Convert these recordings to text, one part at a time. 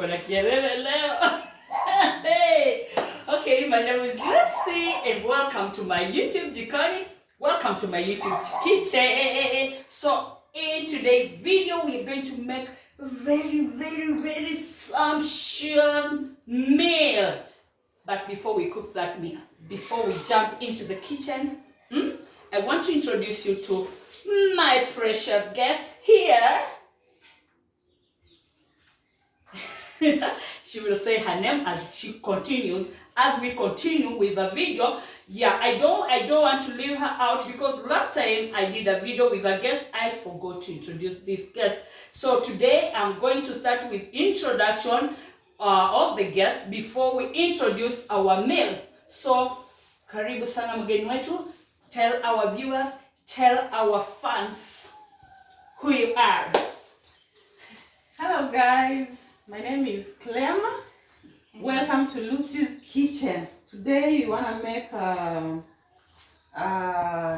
na kielele leo. Hey. Okay, my name is Lucy and welcome to my YouTube jikoni. Welcome to my YouTube kitchen. So in today's video, we are going to make very sumptuous meal. But before we cook that meal, before we jump into the kitchen, I want to introduce you to my precious guest here. She will say her name as we continue with the video. Yeah, I don't want to leave her out because last time I did a video with a guest, I forgot to introduce this guest. So today I'm going to start with introduction of the guest before we introduce our meal. So karibu sana mgeni wetu. Tell our viewers, tell our fans who you are. Hello guys. My name is Clem. Welcome to Lucy's Kitchen. Today we want to make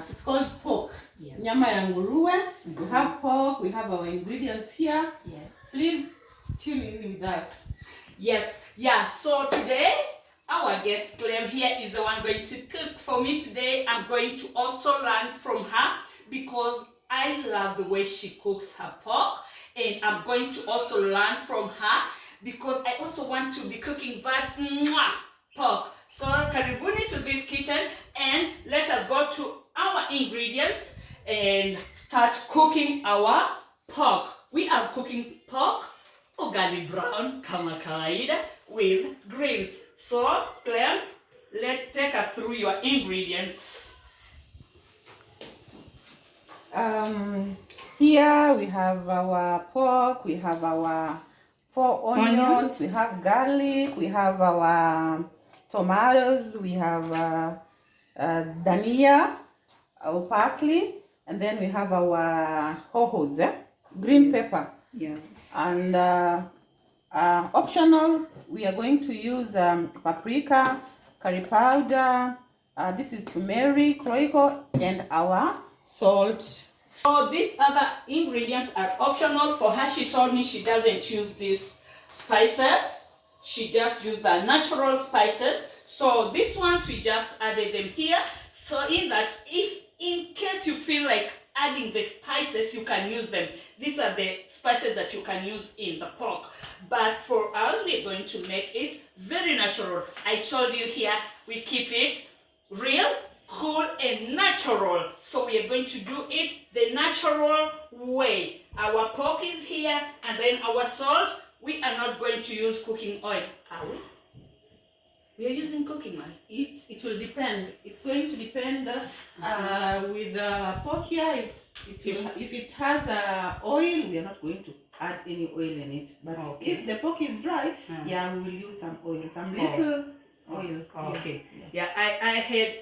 it's called pork. Yes. Nyama ya nguruwe. We have pork. We have our ingredients here. Yes. Please tune in with us. Yes. Yeah. So today our guest Clem here is the one going to cook for me today. I'm going to also learn from her because I love the way she cooks her pork. And I'm going to also learn from her because I also want to be cooking that pork. So karibuni to this kitchen and let us go to our ingredients and start cooking our pork. We are cooking pork ugali brown kama kawaida with greens. So Clem, take us through your ingredients. Here we have our pork, we have our 4 onions, we have garlic, we have our tomatoes, we have dania, our parsley, and then we have our hohos, green pepper. Yes. And optional, we are going to use paprika, curry powder, this is turmeric, royco, and our salt. So these other ingredients are optional for her. She told me she doesn't use these spices. She just used the natural spices. So these ones we just added them here. So in that, if in case you feel like adding the spices, you can use them. These are the spices that you can use in the pork. But for us, we're going to make it very natural. I told you here, we keep it real, cool and natural. So we are going to do it the natural way. Our pork is here and then our salt. We are not going to use cooking oil, are we? We are using cooking oil. It will depend. It's going to depend with the pork here. If it has oil, we are not going to add any oil in it. But if the pork is dry, yeah, we will use some oil, some little oil. Okay. Yeah, I had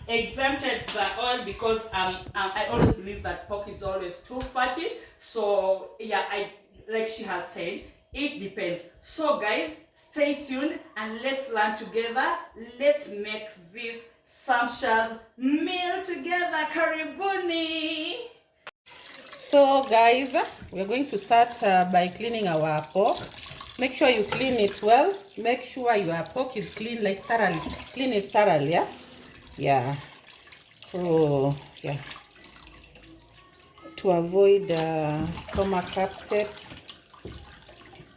exempted the oil because I always believe that pork is always too fatty. So yeah, like she has said, it depends. So guys, stay tuned and let's learn together. Let's make this sumptuous meal together. Karibuni. So guys, we're going to start by cleaning our pork. Make sure you clean it well. Make sure your pork is clean, like thoroughly. Clean it thoroughly, yeah? Yeah. So, yeah. To avoid stomach upsets,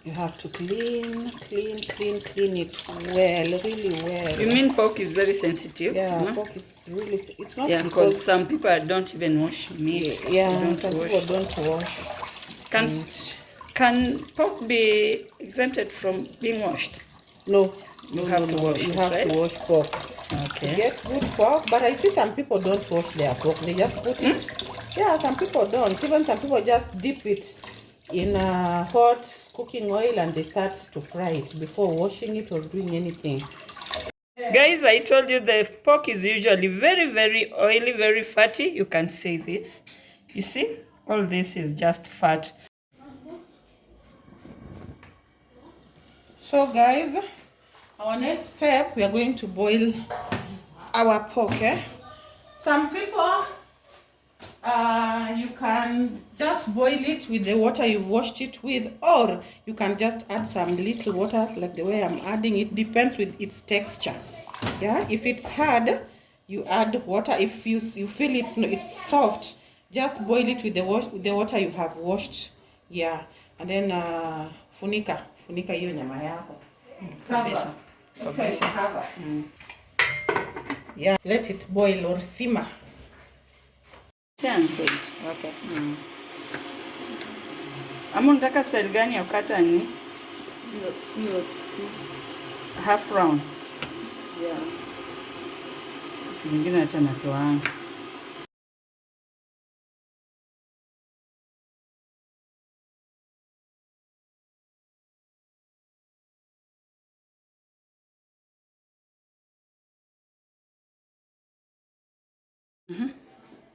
you have to clean it well, really well. You mean pork is very sensitive? Yeah, pork is really, it's not because some people don't even wash meat. Yeah, some people don't wash. Can pork be exempted from being washed? No. You have to wash. You have to wash pork. Okay. To get good pork, but I see some people don't wash their pork. They just put it. Yeah, some people don't. Even some people just dip it in hot cooking oil and they start to fry it before washing it or doing anything. Guys, I told you the pork is usually very oily, very fatty. You can see this. You see, all this is just fat. So guys, our next step, we are going to boil our pork. Some people, you can can just boil it with the water you've washed it with, or you can just add some little water like the way I'm adding. It depends with its texture. Yeah, if it's hard, you add water. If you feel it's soft, just boil it with the water you have washed. Yeah, and then funika hiyo nyama yako. Kabisa. Cover. Yeah, let it boil or simmer. Okay. Ama unataka style gani ya kukata ni? Hiyo Half round. yeah. Nyingine hata natoa.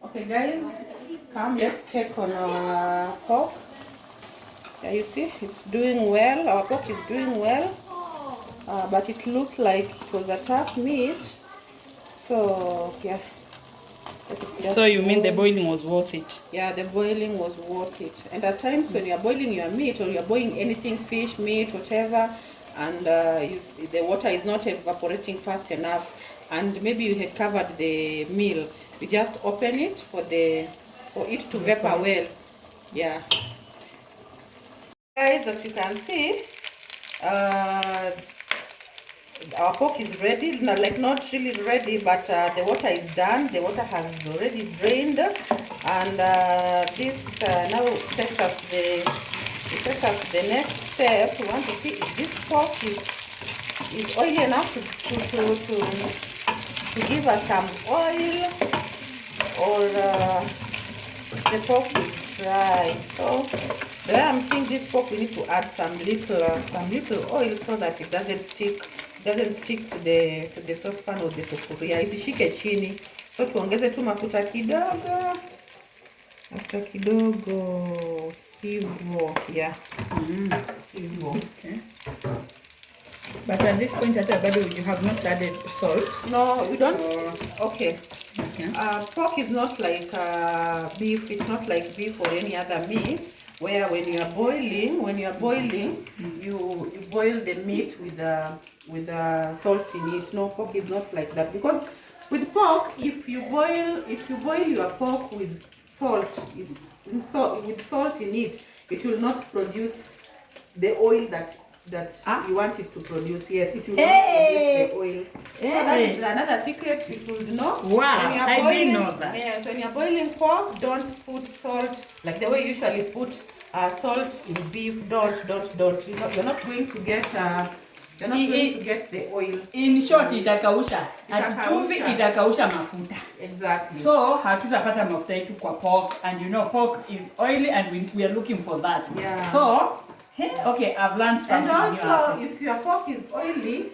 Okay guys, come let's check on our pork. Yeah, you see it's doing well. Our pork is doing well, but it looks like it was a tough meat. So yeah. So you mean the boiling was worth it? Yeah, the boiling was worth it. And at times when you're boiling your meat, or you're boiling anything, fish, meat, whatever, and the water is not evaporating fast enough, and maybe you had covered the meal, you just open it for it to vapor well. Yeah. Guys, as you can see, our pork is ready. Not really ready, but the water is done. The water has already drained, and this now takes us the next step. We want to see if this pork is oily enough to give us some oil, or the pork is dry. So the way I'm seeing this pork, we need to add some little oil so that it doesn't stick to the saucepan or the sufuria, isishike chini. So tuongeze tu mafuta kidogo hivyo. Yeah. Hivyo. Okay. But at this point, you have not added salt. No, we don't. Okay. Pork is not like beef. It's not like beef or any other meat, where when you are boiling, you boil the meat with salt in it. No, pork is not like that, because with pork, if you boil your pork with salt in it, it will not produce the oil that you want it to produce. Yes, it will not produce the oil. So that is another secret you should know. Wow, I didn't know that. Yes, when you're boiling pork, don't put salt like the way you usually put salt in beef. Don't. You're not going to get the oil. In short, itakausha. Chumvi itakausha mafuta. Exactly. So hatutapata mafuta yetu kwa pork, and you know pork is oily, and we are looking for that. Yeah. So okay, I've learned something. And also, if your pork is oily,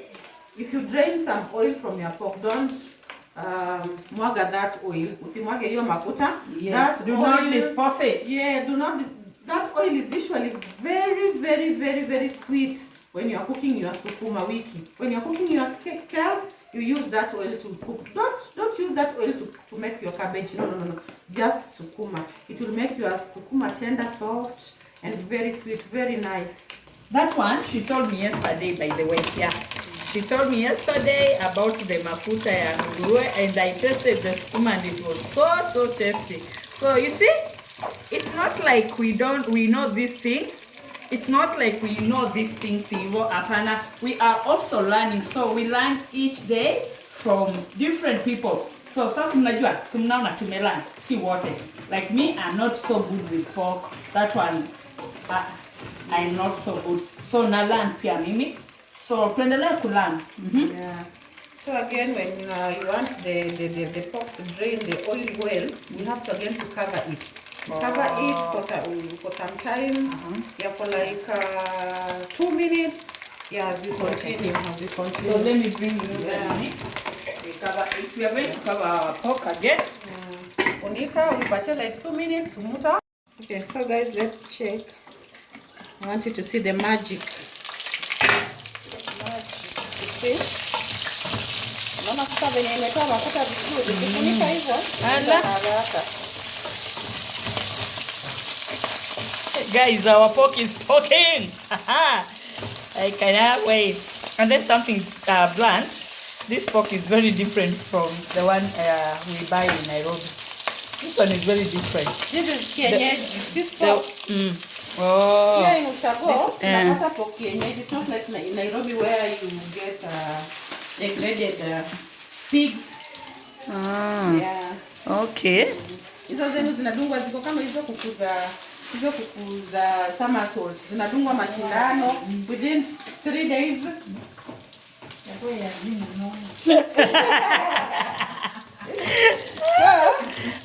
if you drain some oil from your pork, don't mwaga that oil. Usimwage hiyo mafuta. Yes. That do oil, not dispose it. Yeah, do not. That oil is usually very, very, very, very sweet when you are cooking your sukuma wiki. When you are cooking your kales, you use that oil to cook. Don't use that oil to make your cabbage. No. Just sukuma. It will make your sukuma tender, soft, and very sweet, very nice. That one, she told me yesterday, by the way. Yeah. She told me yesterday about the mafuta ya nguruwe, and I tasted the sukuma, and it was so tasty. So you see, it's not like we know these things. It's not like we know these things, apana. We are also learning. So we learn each day from different people. So sasa mnajua, mnaona tumelearn, si wote. Like me, I'm not so good with pork. That one, I'm not so good. So na learn pia mimi. So tuendelee kulearn. Yeah. So again, when you want the pork to drain the oil well, you have to again to cover it. Cover it for some time. Yeah, for like 2 minutes. Yeah, as we continue. So let me bring you we cover it. We are going to cover our pork again. Unika, we like 2 minutes. Umuta. Okay, so guys, let's check. I want you to see the magic. You see? Mama sasa venye imetoa mafuta vizuri. Ukifunika hivyo, haraka. Guys, our pork is poking. I cannot wait. And then something blunt. This pork is very different from the one we buy in Nairobi. This one is very different. This is kienyeji. This pork. Oh. Here in Ushago, tunapata pork kienyeji. It's not like in Nairobi where you get degraded pigs. Yeah. Okay. Hizo zenu zinadungwa ziko kama hizo kuku za somersault. Zinadungwa mashindano within 3 days.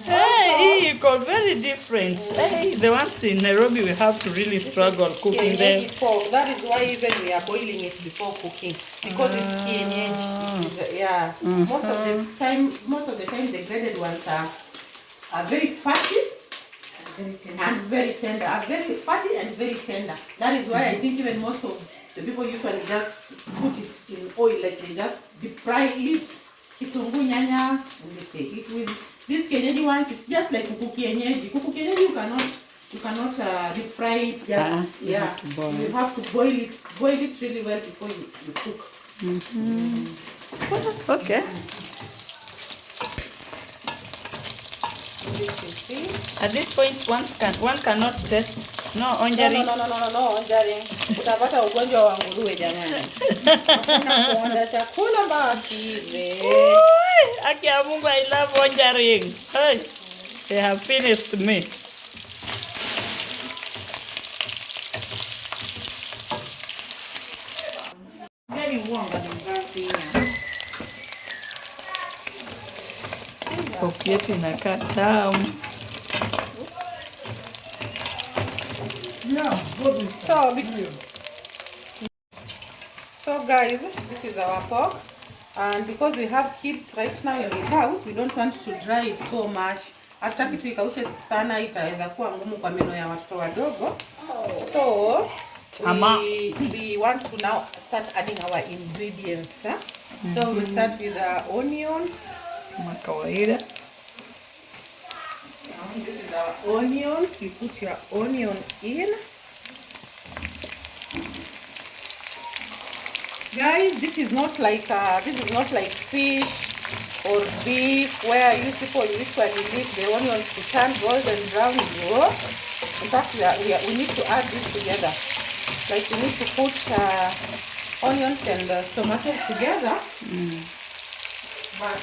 Hey, iko very different. Hey, the ones in Nairobi we have to really struggle cooking them. That is why even we are boiling it before cooking, because it's kienyeji. It is, yeah. Most of the time the graded ones are very fatty and very tender. Are very fatty and very tender. That is why I think even most of the people usually just put it in oil, like they just deep fry it, kitungu nyanya, and they take it with this kienyeji ones. It's just like kuku kienyeji. Kuku kienyeji you cannot deep fry it. Just, you have to boil it really well before you cook. Okay. At this point, one cannot taste. No onjaring. No onjaring. Utapata ugonjwa wa nguruwe jamani. Hakuna kuonja chakula mpaka kive. Aki ya Mungu, I love onjaring. Hey, they have finished me. Very warm and Pork yetu inakaa tamu. So guys, this is our pork, and because we have kids right now in the house, we don't want to dry it so much. Hatutaki tuikaushe sana, itaweza kuwa ngumu kwa meno ya watoto wadogo. So we want to now start adding our ingredients. So we start with the onions. Kawaida. This is our onions. You put your onion in. Guys, this is not like fish or beef where people usually leave the onions to turn golden brown. No. In fact, we need to add this together. Like we need to put onions and tomatoes together. But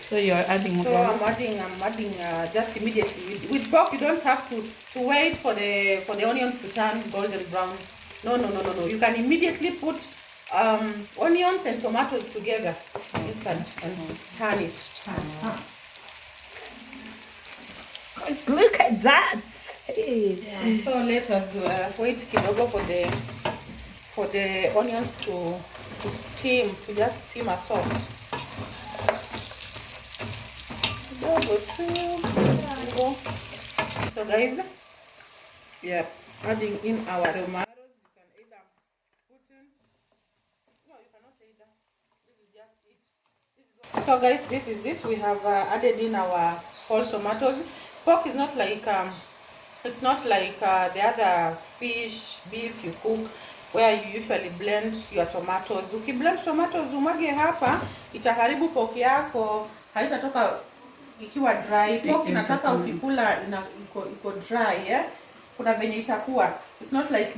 so you are adding. So I'm adding just immediately. With pork, you don't have to wait for the onions to turn golden brown. No. You can immediately put onions and tomatoes together inside and turn it. Look at that. Hey. Yeah. So let us wait kidogo for the onions to steam, to just simmer soft. So guys, we are adding in our tomatoes. You can either put in, no, you cannot either. This is just it. So guys, this is it. We have added in our whole tomatoes. Pork is not like it's not like the other fish, beef you cook where you usually blend your tomatoes. Ukiblend tomatoes umwage hapa, itaharibu pork yako, haitatoka ikiwa dry. Pork inataka ukikula iko dry, yeah? Kuna venye itakuwa. It's not like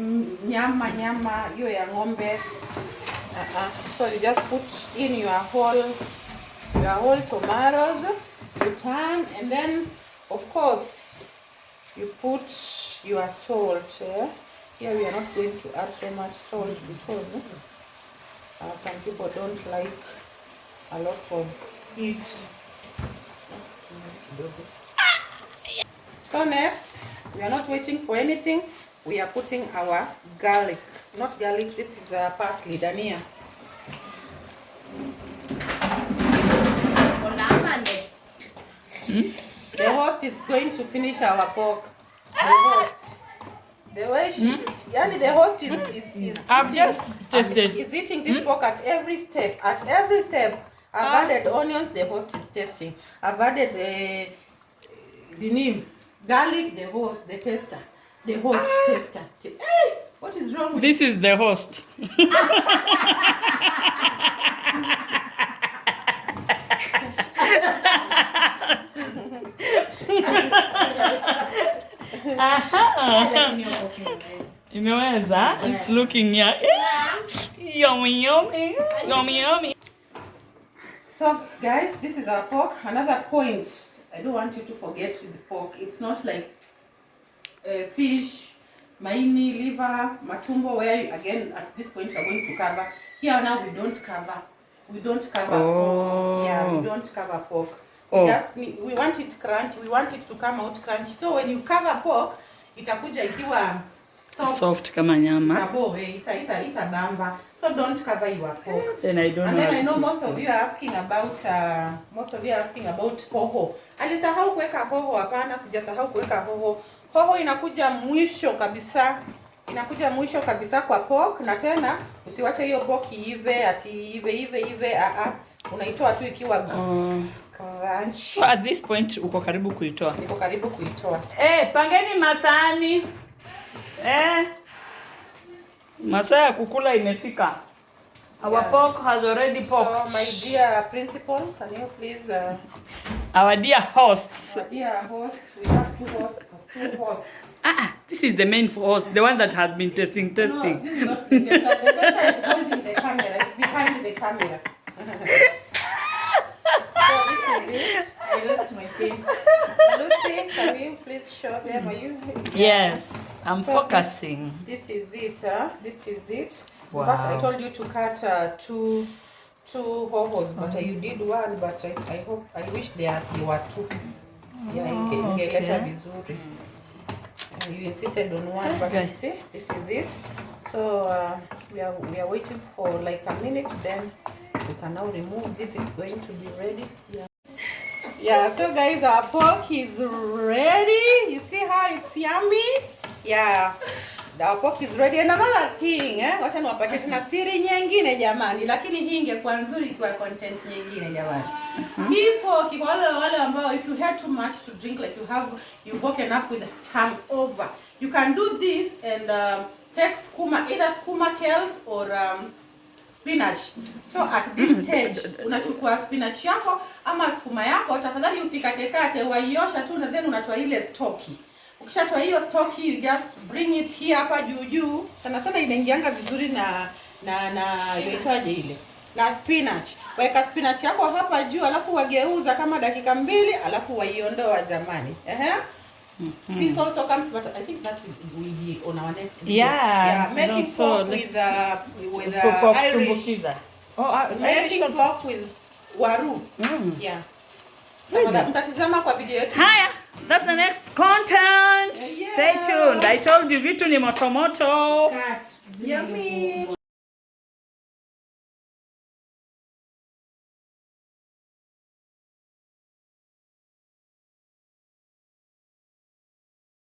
nyama hiyo ya ng'ombe. So you just put in your whole tomatoes, you turn, and then of course you put your salt. Yeah? Here we are not going to add so much salt because some people don't like a lot of it. So next, we are not waiting for anything. We are putting our garlic. Not garlic, this is parsley, dania. The host is going to finish our pork. The host. The way the host is I've just tasted. Is eating this pork at every step. At every step. I've added onions, the host is tasting. I've added Garlic, the tester. The host tester. Hey, what is wrong with This is the host. Imeweza? It's looking yummy, yummy, yummy, yummy. So guys, this is our pork. Another point I don't want you to forget with the pork, it's not like fish, maini, liver, matumbo, where again at this point we're going to cover. Here now we don't cover pork. Yeah, we don't cover pork. We want it crunchy, we want it to come out crunchy. So when you cover pork, itakuja ikiwa soft kama nyama. Ita bamba. So don't cover your pork. Then I know most of you are asking about hoho. Alisahau kuweka hoho. Hapana, sijasahau kuweka hoho. Hoho inakuja mwisho kabisa. Kwa pork, na tena usiwache hiyo pork iive ive. Unaitoa tu ikiwa crunch. So at this point uko karibu kuitoa. Niko karibu kuitoa. Pangeni masani. Masaa ya kukula imefika. Our pork has already porked. So my dear principal, can you please our dear hosts. We have two hosts. This is the main host, the one that has been testing. No, this is not the tester. The tester is holding the camera. It's behind the camera. So this is it. I lost my face. Lucy, can you please show them? Are you? Yes, I'm focusing. This is it. This is it. Wow. In fact, I told you to cut two hohos, but you did one. But I wish there were two. Yeah, ingeleta vizuri. You insisted on one, but you see, this is it. So we are waiting for like a minute, then we can now remove this. It's going to be ready. Yeah, so guys, our pork is ready. You see how it's yummy? Yeah, our pork is ready. And another thing, wacha niwapatie tena siri nyingine jamani, lakini hii ingekuwa nzuri kwa content nyingine jamani. Hii pork, wale ambao if you had too much to drink, like you've woken up with hangover, you can do this and take either skuma kales or spinach. So at this stage unachukua spinach yako ama skuma yako, tafadhali usikatekate, waiosha tu na then unatoa ile stoki. Ukishatoa hiyo stoki, you just bring it here hapa juu. Sana inaingianga vizuri na yoitaje ile na spinach. Weka spinach yako hapa juu, alafu wageuza kama dakika 2, alafu waiondoa jamani. This also comes, but I think that will be on our next video. Making pork with Irish. Making pork with waru. Yeah. Mtatizama kwa video yetu. Haya, that's the next content. Stay tuned. I told you vitu ni moto moto. Yummy.